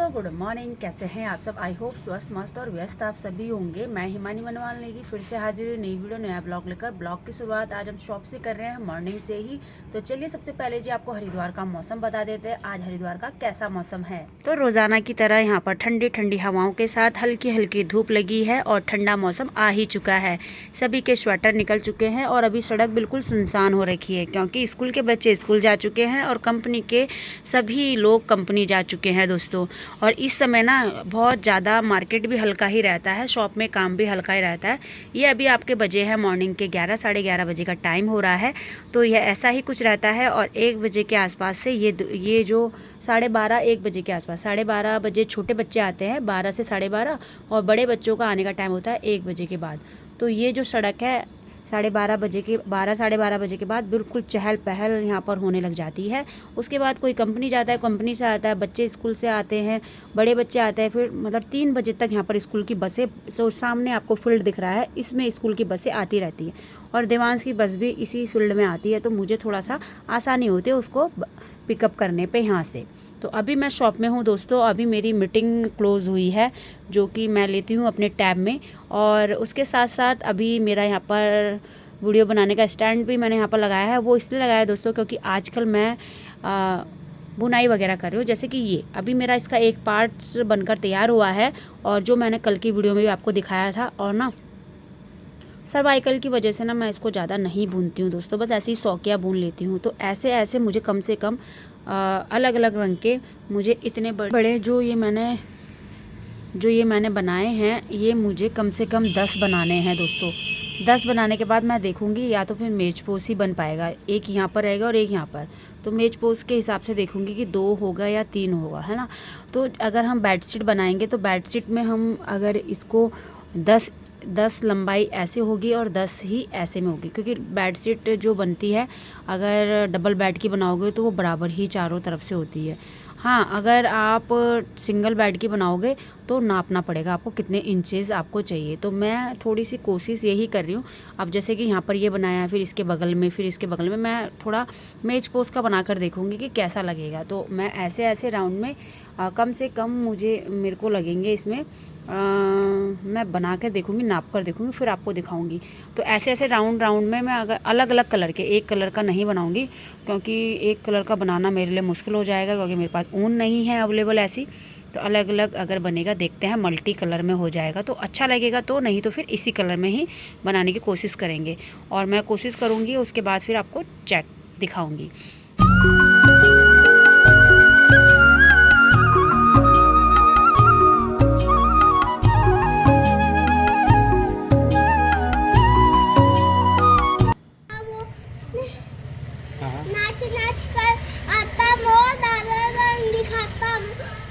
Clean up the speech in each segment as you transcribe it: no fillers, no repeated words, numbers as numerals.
So good morning, कैसे हैं आप सब। आई होप स्वस्थ मस्त और व्यस्त आप सभी होंगे। मैं हिमानी मनवाल लेगी फिर से हाजिर हुई नई वीडियो नया ब्लॉग लेकर। ब्लॉग की शुरुआत आज हम शॉप से कर रहे हैं मॉर्निंग से ही। तो चलिए सबसे पहले जी आपको हरिद्वार का मौसम बता देते हैं। आज हरिद्वार का कैसा मौसम है। तो रोजाना की तरह यहाँ पर ठंडी ठंडी हवाओं के साथ हल्की हल्की धूप लगी है और ठंडा मौसम आ ही चुका है। सभी के स्वेटर निकल चुके हैं और अभी सड़क बिल्कुल सुनसान हो रखी है, क्योंकि स्कूल के बच्चे स्कूल जा चुके हैं और कंपनी के सभी लोग कंपनी जा चुके हैं दोस्तों। और इस समय ना बहुत ज़्यादा मार्केट भी हल्का ही रहता है, शॉप में काम भी हल्का ही रहता है। ये अभी आपके बजे हैं मॉर्निंग के 11 साढ़े 11 बजे का टाइम हो रहा है। तो यह ऐसा ही कुछ रहता है और 1 बजे के आसपास से ये जो 12:30 1 बजे के आसपास 12:30 बजे छोटे बच्चे आते हैं, 12 से 12:30, और बड़े बच्चों का आने का टाइम होता है 1 बजे के बाद। तो ये जो सड़क है 12:30 बजे के 12 साढ़े 12 बजे के बाद बिल्कुल चहल पहल यहाँ पर होने लग जाती है। उसके बाद कोई कंपनी जाता है, कंपनी से आता है, बच्चे स्कूल से आते हैं, बड़े बच्चे आते हैं, फिर मतलब 3 बजे तक यहाँ पर स्कूल की बसें, सामने आपको फील्ड दिख रहा है, इसमें स्कूल की बसें आती रहती हैं और देवांश की बस भी इसी फील्ड में आती है। तो मुझे थोड़ा सा आसानी होती है उसको पिकअप करने पे यहाँ से। तो अभी मैं शॉप में हूँ दोस्तों। अभी मेरी मीटिंग क्लोज़ हुई है जो कि मैं लेती हूँ अपने टैब में, और उसके साथ साथ अभी मेरा यहाँ पर वीडियो बनाने का स्टैंड भी मैंने यहाँ पर लगाया है। वो इसलिए लगाया है दोस्तों क्योंकि आजकल मैं बुनाई वगैरह कर रही हूँ। जैसे कि ये अभी मेरा इसका एक पार्ट्स बनकर तैयार हुआ है, और जो मैंने कल की वीडियो में भी आपको दिखाया था। और ना सर्वाइकल की वजह से ना मैं इसको ज़्यादा नहीं बुनती हूँ दोस्तों, बस ऐसे ही शौकिया बुन लेती हूँ। तो ऐसे ऐसे मुझे कम से कम अलग अलग रंग के मुझे इतने बड़े जो ये मैंने बनाए हैं, ये मुझे कम से कम 10 बनाने हैं दोस्तों। 10 बनाने के बाद मैं देखूँगी या तो फिर मेज पोस ही बन पाएगा, एक यहाँ पर रहेगा और एक यहाँ पर। तो मेज पोस के हिसाब से देखूँगी कि 2 होगा या 3 होगा, है ना। तो अगर हम बेडशीट बनाएंगे तो बेडशीट में हम अगर इसको 10 लंबाई ऐसे होगी और 10 ही ऐसे में होगी, क्योंकि बेडशीट जो बनती है अगर डबल बेड की बनाओगे तो वो बराबर ही चारों तरफ से होती है। हाँ, अगर आप सिंगल बेड की बनाओगे तो नापना पड़ेगा आपको कितने इंचेस आपको चाहिए। तो मैं थोड़ी सी कोशिश यही कर रही हूँ। अब जैसे कि यहाँ पर ये बनाया, फिर इसके बगल में, फिर इसके बगल में, मैं थोड़ा मेज पोस का बना कर देखूँगी कि कैसा लगेगा। तो मैं ऐसे ऐसे राउंड में कम से कम मेरे को लगेंगे इसमें, मैं बना कर देखूँगी, नाप कर देखूँगी, फिर आपको दिखाऊँगी। तो ऐसे ऐसे राउंड में मैं अगर अलग अलग कलर के, एक कलर का नहीं बनाऊँगी, क्योंकि एक कलर का बनाना मेरे लिए मुश्किल हो जाएगा, क्योंकि मेरे पास ऊन नहीं है अवेलेबल ऐसी। तो अलग अलग अगर बनेगा, देखते हैं मल्टी कलर में हो जाएगा तो अच्छा लगेगा, तो नहीं तो फिर इसी कलर में ही बनाने की कोशिश करेंगे। और मैं कोशिश करूँगी, उसके बाद फिर आपको चेक दिखाऊँगी। नाच नाच कर आता मोर, दादा रंग दिखाता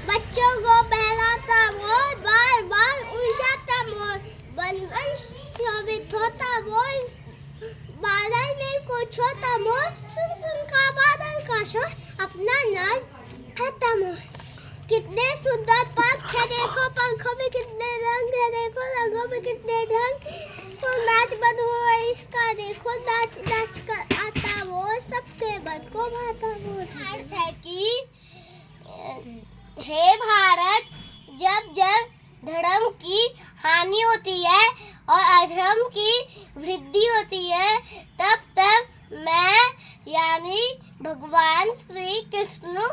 बच्चों को बहलाता मोर, बाल बाल उड़ जाता मोर, बनकर शोभित होता मोर, बादल में कुछ होता मोर, सुन सुन का बादल का शोर, अपना नाच खाता मोर। कितने सुंदर पंख है देखो, पंखों में कितने रंग है देखो, रंगों में कितने ढंग, तो नाच बंद हुआ इसका देखो, नाच नाच कर आता वो सबके मन को भाता वो। अर्थ है कि हे भारत, जब जब धर्म की हानि होती है और अधर्म की वृद्धि होती है, तब तब मैं यानी भगवान श्री कृष्ण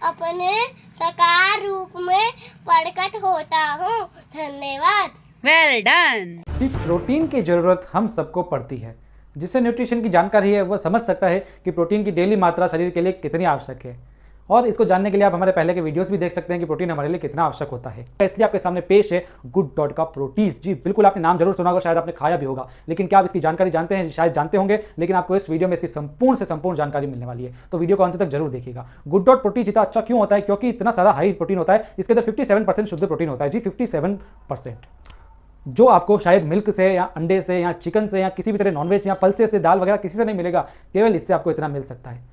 अपने साकार रूप में प्रकट होता हूँ। धन्यवाद। Well done. प्रोटीन की ज़रूरत हम सबको पड़ती है। जिससे न्यूट्रिशन की जानकारी है वह समझ सकता है कि प्रोटीन की डेली मात्रा शरीर के लिए कितनी आवश्यक है, और इसको जानने के लिए आप हमारे पहले के वीडियोस भी देख सकते हैं कि प्रोटीन हमारे लिए कितना आवश्यक होता है। इसलिए आपके सामने पेश है गुड डॉट का प्रोटीज। जी बिल्कुल, आपने नाम जरूर सुना होगा, शायद आपने खाया भी होगा, लेकिन क्या आप इसकी जानकारी जानते हैं? शायद जानते होंगे, लेकिन आपको इस वीडियो में इसकी संपूर्ण से संपूर्ण जानकारी मिलने वाली है। तो वीडियो को अंत तक जरूर देखिएगा। गुड डॉट प्रोटीज इतना अच्छा क्यों होता है? क्योंकि इतना सारा हाई प्रोटीन होता है। इसके अंदर 57% शुद्ध प्रोटीन होता है। जी 57%, जो आपको शायद मिल्क से या अंडे से या चिकन से या किसी भी तरह नॉनवेज या पल्सेस से, दाल वगैरह किसी से नहीं मिलेगा, केवल इससे आपको इतना मिल सकता है।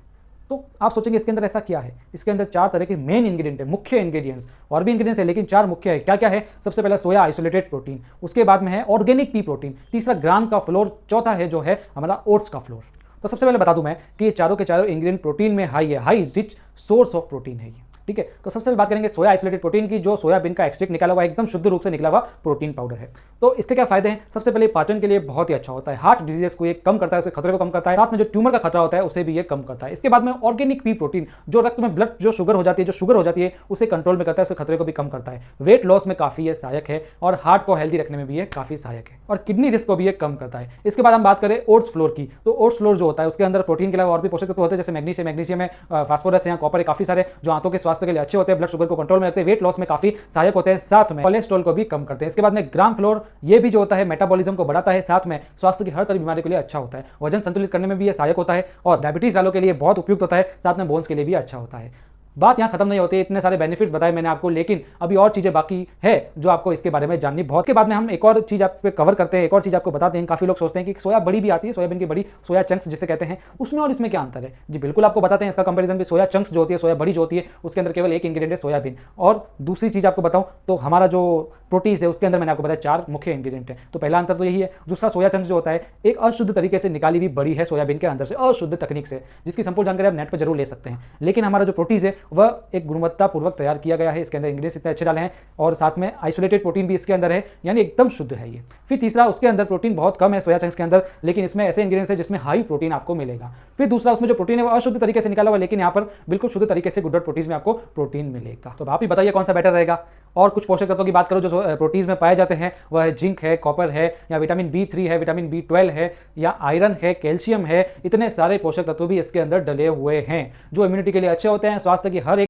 तो आप सोचेंगे इसके अंदर ऐसा क्या है? इसके अंदर 4 तरह के मेन इंग्रेडिएंट है, मुख्य इंग्रेडिएंट्स, और भी इंग्रेडिएंट्स है लेकिन 4 मुख्य है। क्या क्या है? सबसे पहला सोया आइसोलेटेड प्रोटीन, उसके बाद में है ऑर्गेनिक पी प्रोटीन, तीसरा ग्राम का फ्लोर, चौथा है जो है हमारा ओट्स का फ्लोर। तो सबसे पहले बता दूं मैं कि ये चारों के चारों इंग्रेडिएंट प्रोटीन में हाई है, high rich source of protein है ये। ठीक है। तो सबसे पहले बात करेंगे सोया आइसोलेटेड प्रोटीन की, जो सोयाबीन का एक्सट्रैक्ट निकाला हुआ एकदम शुद्ध रूप से निकला हुआ प्रोटीन पाउडर है। तो इसके क्या फायदे हैं? सबसे पहले पाचन के लिए बहुत ही अच्छा होता है, हार्ट डिजीजेस को ये कम करता है, उसके खतरे को कम करता है, साथ में जो ट्यूमर का खतरा होता है उसे भी ये कम करता है। इसके बाद में ऑर्गेनिक पी प्रोटीन, जो रक्त में ब्लड जो शुगर हो जाती है उसे कंट्रोल में करता है, उसके खतरे को भी कम करता है, वेट लॉस में काफी ये सहायक है और हार्ट को हेल्दी रखने में भी ये काफी सहायक है और किडनी रिस्क को भी ये कम करता है। इसके बाद हम बात करें ओट्स फ्लोर की, तो ओट्स फ्लोर जो होता है उसके अंदर प्रोटीन के अलावा और भी पोषक तत्व होते हैं, जैसे मैग्नीशियम है, फास्फोरस है, कॉपर है, काफी सारे जो आंतों के स्वास्थ्य के लिए अच्छे होते हैं, ब्लड शुगर को कंट्रोल में रखते हैं, वेट लॉस में काफी सहायक होते हैं, साथ में कोलेस्ट्रॉल को भी कम करते हैं। इसके बाद में ग्राम फ्लोर, ये भी जो होता है मेटाबॉलिज्म को बढ़ाता है, साथ में स्वास्थ्य की हर तरह बीमारी के लिए अच्छा होता है, वजन संतुलित करने में भी ये सहायक होता है और डायबिटीज वालों के लिए बहुत उपयुक्त होता है, साथ में बोन्स के लिए भी अच्छा होता है। बात यहाँ खत्म नहीं होती, इतने सारे बेनिफिट्स बताए मैंने आपको, लेकिन अभी और चीजें बाकी है जो आपको इसके बारे में जाननी बहुत। के बाद में हम एक और चीज आप पे कवर करते हैं, एक और चीज आपको बताते हैं। काफी लोग सोचते हैं कि सोया बड़ी भी आती है, सोयाबीन की बड़ी, सोया चंक्स जिसे कहते हैं, उसमें और इसमें क्या अंतर है? जी बिल्कुल आपको बताते हैं इसका कंपैरिजन भी। सोया चंक्स जो होती है, सोया बड़ी जो होती है, उसके अंदर केवल एक इंग्रेडिएंट है सोयाबीन। और दूसरी चीज आपको बताऊं तो हमारा जो प्रोटीन है उसके अंदर मैंने आपको बताया 4 मुख्य इंग्रेडिएंट है। तो पहला अंतर तो यही है। दूसरा, सोया चंक्स जो होता है एक अशुद्ध तरीके से निकाली हुई बड़ी है सोयाबीन के अंदर से, अशुद्ध तकनीक से, जिसकी संपूर्ण जानकारी आप नेट पर जरूर ले सकते हैं। लेकिन हमारा जो प्रोटीन है वह एक गुणवत्तापूर्वक तैयार किया गया है, इसके अंदर इंग्रेडिएंट्स इतने अच्छे डाले हैं और साथ में आइसोलेटेड प्रोटीन भी इसके अंदर है, यानी एकदम शुद्ध है ये। फिर तीसरा, उसके अंदर प्रोटीन बहुत कम है सोया चंक्स के अंदर, लेकिन इसमें ऐसे इंग्रेडिएंट्स है जिसमें हाई प्रोटीन आपको मिलेगा। फिर दूसरा, उसमें जो प्रोटीन है वो अशुद्ध तरीके से निकाला हुआ, लेकिन यहाँ पर बिल्कुल शुद्ध तरीके से गुड प्रोटीन में आपको प्रोटीन मिलेगा। तो आप ही बताइए कौन सा बेटर रहेगा। और कुछ पोषक तत्वों की बात करो जो प्रोटीन में पाए जाते हैं, वह है जिंक है, कॉपर है, या विटामिन B3 है, विटामिन B12 है, या आयरन है, कैल्शियम है। इतने सारे पोषक तत्व भी इसके अंदर डले हुए हैं जो इम्यूनिटी के लिए अच्छे होते हैं, स्वास्थ्य की हर एक